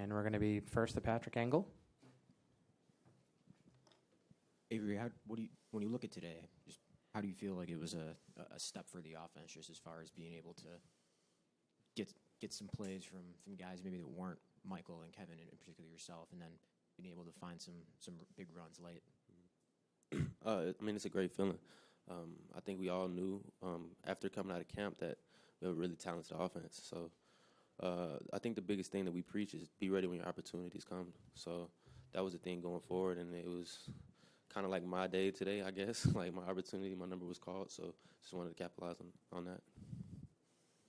And we're going to be first to Patrick Engel. Avery, when you look at today, just how do you feel like it was a step for the offense, just as far as being able to get some plays from guys maybe that weren't Michael and Kevin, and particularly yourself, and then being able to find some big runs late? I mean, it's a great feeling. I think we all knew after coming out of camp that we have a really talented offense. So I think the biggest thing that we preach is be ready when your opportunities come. So that was the thing going forward, and it was kind of like my day today, I guess. Like my opportunity, my number was called, so just wanted to capitalize on that.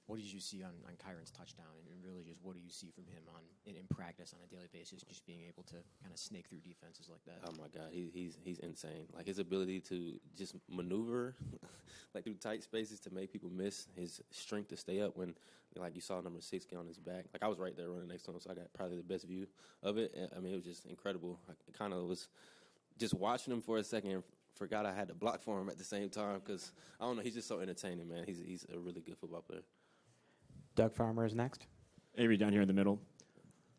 What did you see on Kyren's touchdown, and really just what do you see from him in practice on a daily basis, just being able to kind of snake through defenses like that? Oh my God, he's insane. Like his ability to just maneuver like through tight spaces to make people miss, his strength to stay up when, like you saw number 6 get on his back. Like I was right there running next to him, so I got probably the best view of it. I mean, it was just incredible. I kind of was just watching him for a second and forgot I had to block for him at the same time because, I don't know, he's just so entertaining, man. He's a really good football player. Doug Farmer is next. Avery down here in the middle.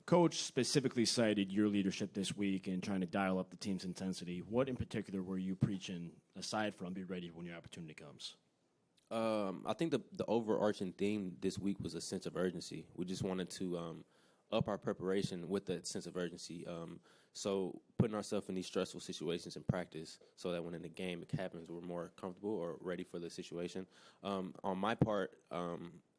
Coach specifically cited your leadership this week in trying to dial up the team's intensity. What in particular were you preaching, aside from be ready when your opportunity comes? I think the overarching theme this week was a sense of urgency. We just wanted to up our preparation with that sense of urgency. So putting ourselves in these stressful situations in practice so that when in the game it happens, we're more comfortable or ready for the situation. On my part,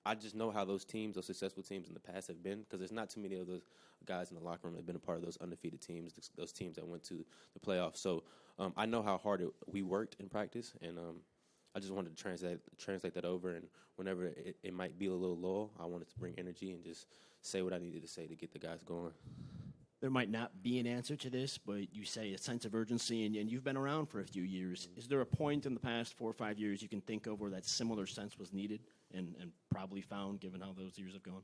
I just know how those successful teams in the past have been, because there's not too many of those guys in the locker room that have been a part of those undefeated teams, those teams that went to the playoffs. So I know how hard we worked in practice, and I just wanted to translate that over, and whenever it might be a little low, I wanted to bring energy and just say what I needed to say to get the guys going. There might not be an answer to this, but you say a sense of urgency, and you've been around for a few years. Is there a point in the past 4 or 5 years you can think of where that similar sense was needed and probably found, given how those years have gone?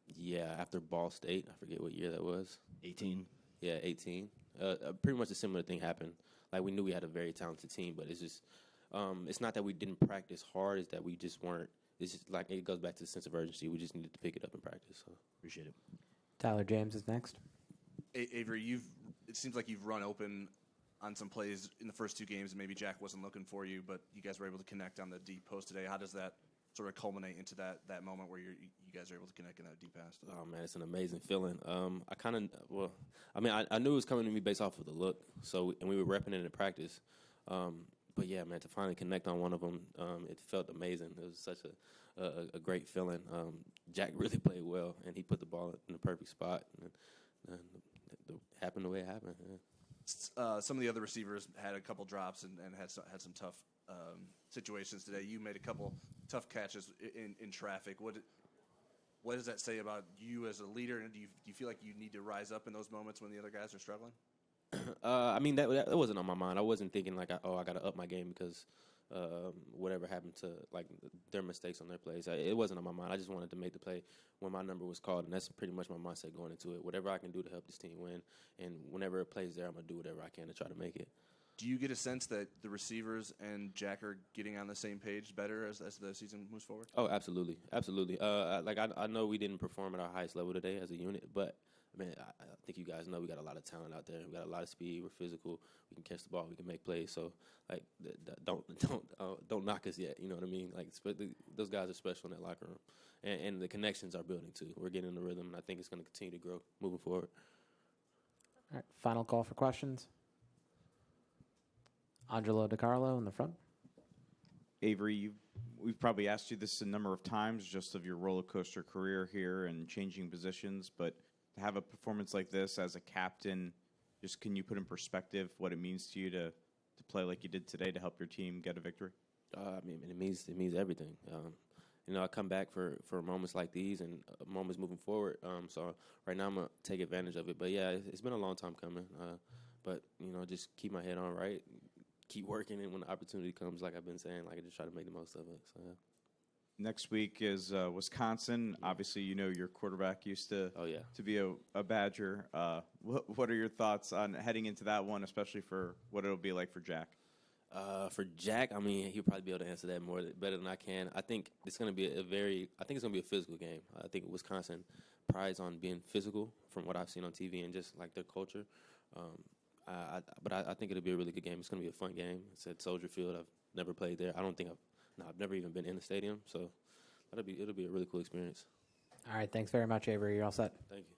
Yeah, after Ball State, I forget what year that was. 18. Yeah, 18. Pretty much a similar thing happened. Like, we knew we had a very talented team, but it's just, it's not that we didn't practice hard, it's that we just weren't. It's just like, it goes back to the sense of urgency. We just needed to pick it up in practice. So. Appreciate it. Tyler James is next. Avery, it seems like you've run open on some plays in the first 2 games, and maybe Jack wasn't looking for you, but you guys were able to connect on the deep post today. How does that sort of culminate into that moment where you guys are able to connect in that deep pass? Oh, man, it's an amazing feeling. I knew it was coming to me based off of the look, and we were repping it in practice. But, yeah, man, to finally connect on one of them, it felt amazing. It was such a great feeling. Jack really played well, and he put the ball in the perfect spot, and it happened the way it happened. Yeah. Some of the other receivers had a couple drops and had some tough situations today. You made a couple tough catches in traffic. What does that say about you as a leader? And do you feel like you need to rise up in those moments when the other guys are struggling? I mean, that wasn't on my mind. I wasn't thinking like, I got to up my game because whatever happened to like their mistakes on their plays. It wasn't on my mind. I just wanted to make the play when my number was called, and that's pretty much my mindset going into it. Whatever I can do to help this team win, and whenever a play's there, I'm going to do whatever I can to try to make it. Do you get a sense that the receivers and Jack are getting on the same page better as the season moves forward? Oh, absolutely. Absolutely. I know we didn't perform at our highest level today as a unit, but I mean, I think you guys know we got a lot of talent out there. We got a lot of speed. We're physical. We can catch the ball. We can make plays. So, like, don't knock us yet. You know what I mean? Like, those guys are special in that locker room, and the connections are building too. We're getting in the rhythm, and I think it's going to continue to grow moving forward. All right, final call for questions. Angelo DiCarlo in the front. Avery, we've probably asked you this a number of times, just of your roller coaster career here and changing positions, but to have a performance like this as a captain, just can you put in perspective what it means to you to play like you did today to help your team get a victory? I mean, it means everything. I come back for moments like these and moments moving forward. So right now I'm gonna take advantage of it. But yeah, it's been a long time coming. But just keep my head on right, keep working, and when the opportunity comes, like I've been saying, like I just try to make the most of it. So. Yeah. Next week is Wisconsin. Obviously, your quarterback used to be a Badger. What are your thoughts on heading into that one, especially for what it'll be like for Jack? For Jack, I mean, he'll probably be able to answer that better than I can. I think it's going to be I think it's going to be a physical game. I think Wisconsin prides on being physical from what I've seen on TV and just like their culture. But I think it'll be a really good game. It's going to be a fun game. It's at Soldier Field. I've never played there. I've never even been in the stadium. So it'll be a really cool experience. All right. Thanks very much, Avery. You're all set. Thank you.